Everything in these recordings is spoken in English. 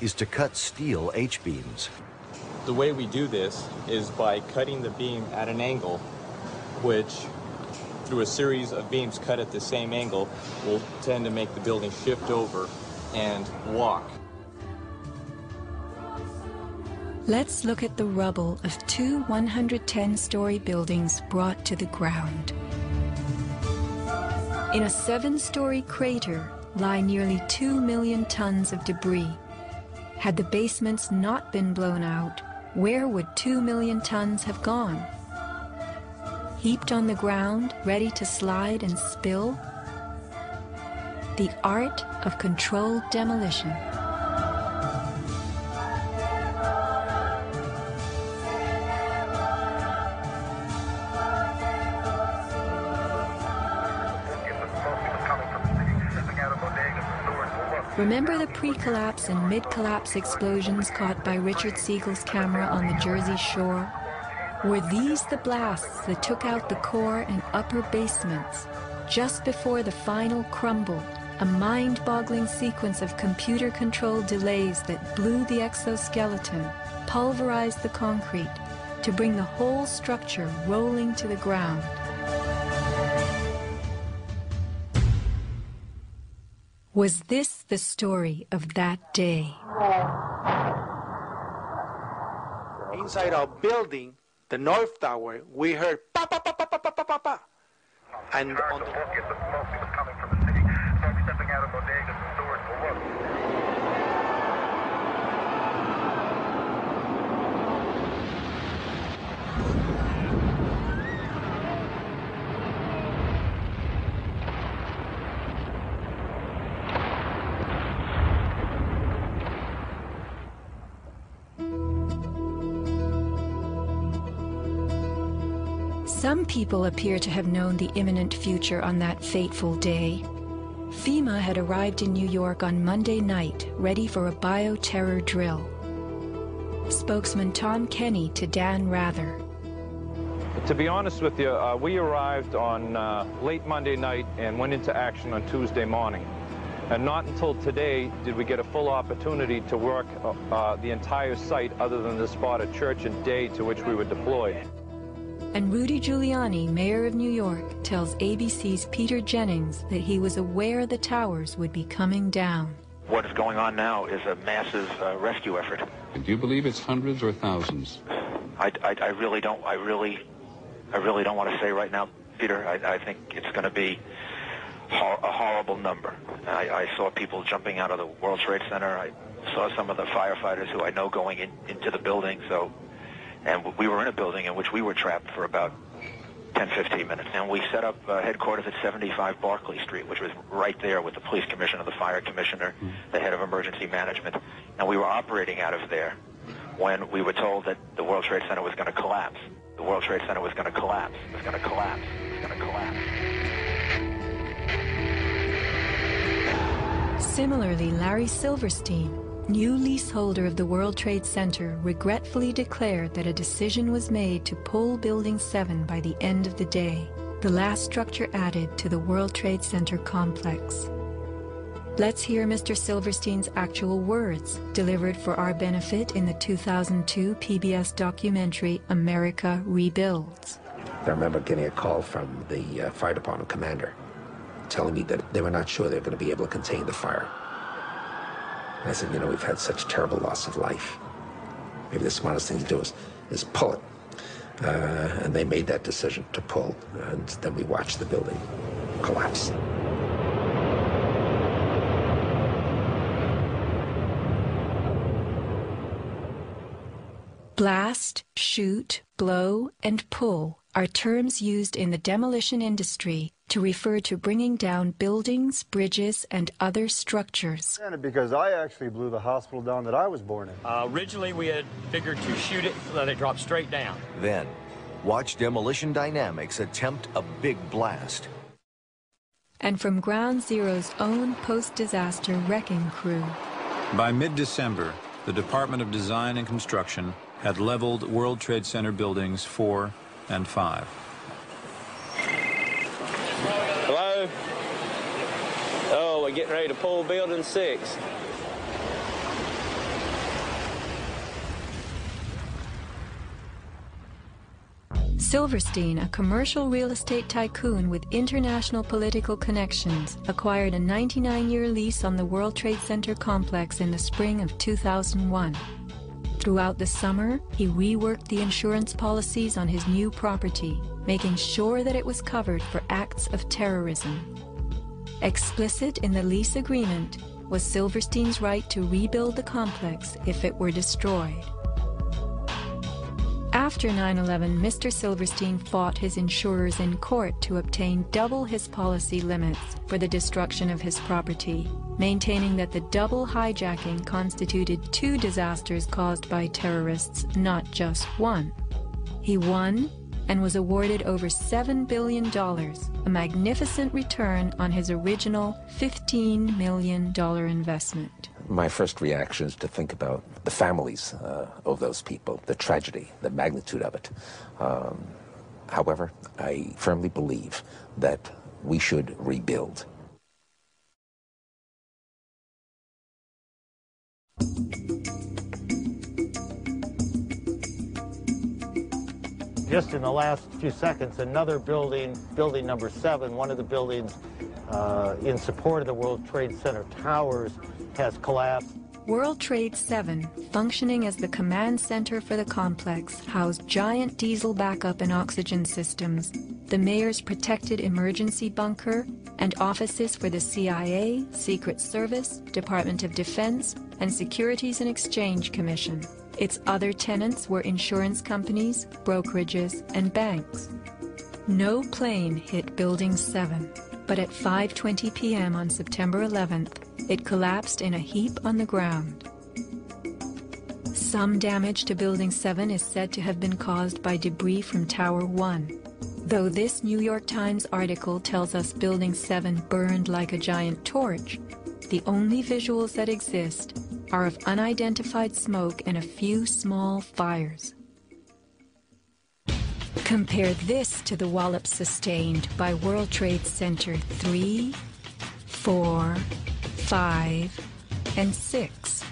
is to cut steel H-beams. The way we do this is by cutting the beam at an angle, which, through a series of beams cut at the same angle, will tend to make the building shift over and walk. Let's look at the rubble of two 110-story buildings brought to the ground. In a 7-story crater lie nearly 2 million tons of debris. Had the basements not been blown out, where would 2 million tons have gone? Heaped on the ground, ready to slide and spill? The art of controlled demolition. Remember the pre-collapse and mid-collapse explosions caught by Richard Siegel's camera on the Jersey Shore? Were these the blasts that took out the core and upper basements just before the final crumble, a mind-boggling sequence of computer-controlled delays that blew the exoskeleton, pulverized the concrete, to bring the whole structure rolling to the ground? Was this the story of that day? Inside our building, the North Tower, we heard pa pa pa pa pa pa pa pa pa. And on the smoke was coming from the city. Smoke stepping out of bodegas and stores will look. Some people appear to have known the imminent future on that fateful day. FEMA had arrived in New York on Monday night, ready for a bioterror drill. Spokesman Tom Kenny to Dan Rather. To be honest with you, we arrived on late Monday night and went into action on Tuesday morning. And not until today did we get a full opportunity to work the entire site other than the spot at Church and Day to which we were deployed. And Rudy Giuliani, mayor of New York, tells ABC's Peter Jennings that he was aware the towers would be coming down. What is going on now is a massive rescue effort. And do you believe it's hundreds or thousands? I really don't want to say right now, Peter. I think it's going to be a horrible number. I saw people jumping out of the World Trade Center. I saw some of the firefighters who I know going into the building. And we were in a building in which we were trapped for about 10, 15 minutes. And we set up headquarters at 75 Barclay Street, which was right there with the police commissioner, the fire commissioner, the head of emergency management. And we were operating out of there when we were told that the World Trade Center was going to collapse. The World Trade Center was going to collapse. It was going to collapse. It was going to collapse. Similarly, Larry Silverstein, new leaseholder of the World Trade Center, regretfully declared that a decision was made to pull Building 7 by the end of the day, the last structure added to the World Trade Center complex. Let's hear Mr. Silverstein's actual words, delivered for our benefit in the 2002 PBS documentary, America Rebuilds. I remember getting a call from the fire department commander telling me that they were not sure they were going to be able to contain the fire. And I said, you know, we've had such terrible loss of life. Maybe the smartest thing to do is pull it. And they made that decision to pull, and then we watched the building collapse. Blast, shoot, blow, and pull are terms used in the demolition industry to refer to bringing down buildings, bridges, and other structures. Because I actually blew the hospital down that I was born in. Originally, we had figured to shoot it so that it dropped straight down. Then, watch Demolition Dynamics attempt a big blast. And from Ground Zero's own post-disaster wrecking crew. By mid-December, the Department of Design and Construction had leveled World Trade Center buildings 4 and 5. Hello? Oh, we're getting ready to pull building 6. Silverstein, a commercial real estate tycoon with international political connections, acquired a 99-year lease on the World Trade Center complex in the spring of 2001. Throughout the summer, he reworked the insurance policies on his new property, making sure that it was covered for acts of terrorism. Explicit in the lease agreement was Silverstein's right to rebuild the complex if it were destroyed. After 9/11, Mr. Silverstein fought his insurers in court to obtain double his policy limits for the destruction of his property, maintaining that the double hijacking constituted 2 disasters caused by terrorists, not just one. He won and was awarded over $7 billion, a magnificent return on his original $15 million investment. My first reaction is to think about the families of those people, the tragedy, the magnitude of it. However, I firmly believe that we should rebuild. Just in the last few seconds, another building, building number 7, one of the buildings in support of the World Trade Center towers, has collapsed. World Trade 7, functioning as the command center for the complex, housed giant diesel backup and oxygen systems, the mayor's protected emergency bunker, and offices for the CIA, Secret Service, Department of Defense, and Securities and Exchange Commission. Its other tenants were insurance companies, brokerages, and banks. No plane hit Building 7, but at 5:20 p.m. on September 11th, it collapsed in a heap on the ground. Some damage to Building 7 is said to have been caused by debris from Tower 1. Though this New York Times article tells us Building 7 burned like a giant torch, the only visuals that exist are of unidentified smoke and a few small fires. Compare this to the wallop sustained by World Trade Center 3, 4, 5, and 6.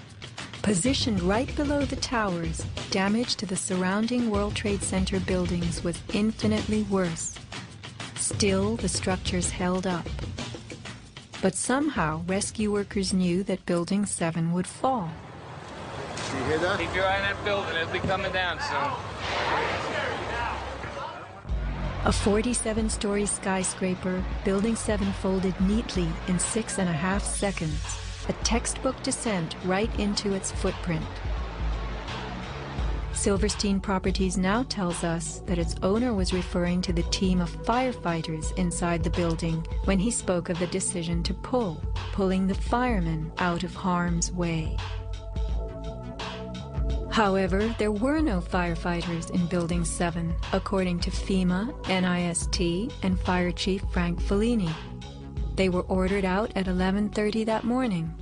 Positioned right below the towers, damage to the surrounding World Trade Center buildings was infinitely worse. Still, the structures held up. But somehow, rescue workers knew that Building 7 would fall. You hear that? Keep your eye on that building. It'll be coming down soon. A 47-story skyscraper, Building 7 folded neatly in 6.5 seconds, a textbook descent right into its footprint. Silverstein Properties now tells us that its owner was referring to the team of firefighters inside the building when he spoke of the decision to pulling the firemen out of harm's way. However, there were no firefighters in Building 7, according to FEMA, NIST, and Fire Chief Frank Fellini. They were ordered out at 11:30 that morning.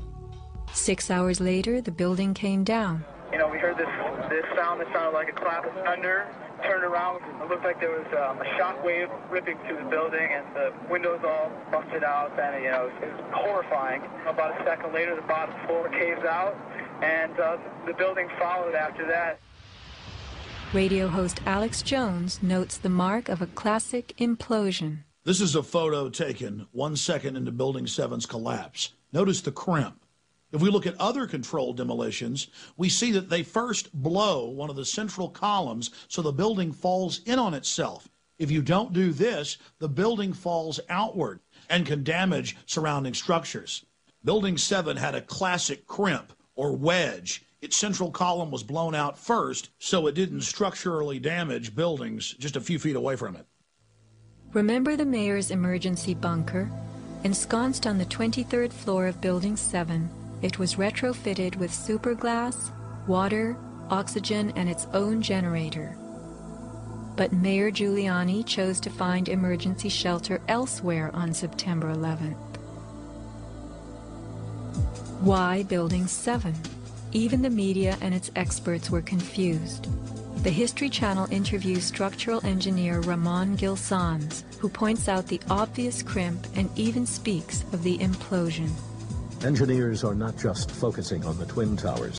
6 hours later, the building came down. You know, we heard this sound that sounded like a clap of thunder. Turned around, it looked like there was a shock wave ripping through the building, and the windows all busted out, and you know, it was horrifying. About a second later, the bottom floor caves out, and the building followed after that. Radio host Alex Jones notes the mark of a classic implosion. This is a photo taken 1 second into Building 7's collapse. Notice the crimp. If we look at other controlled demolitions, we see that they first blow one of the central columns so the building falls in on itself. If you don't do this, the building falls outward and can damage surrounding structures. Building 7 had a classic crimp or wedge. Its central column was blown out first, so it didn't structurally damage buildings just a few feet away from it. Remember the mayor's emergency bunker? Ensconced on the 23rd floor of Building 7, it was retrofitted with superglass, water, oxygen, and its own generator. But Mayor Giuliani chose to find emergency shelter elsewhere on September 11th. Why Building 7? Even the media and its experts were confused. The History Channel interviews structural engineer Ramon Gil-Sanz, who points out the obvious crimp and even speaks of the implosion. Engineers are not just focusing on the Twin Towers.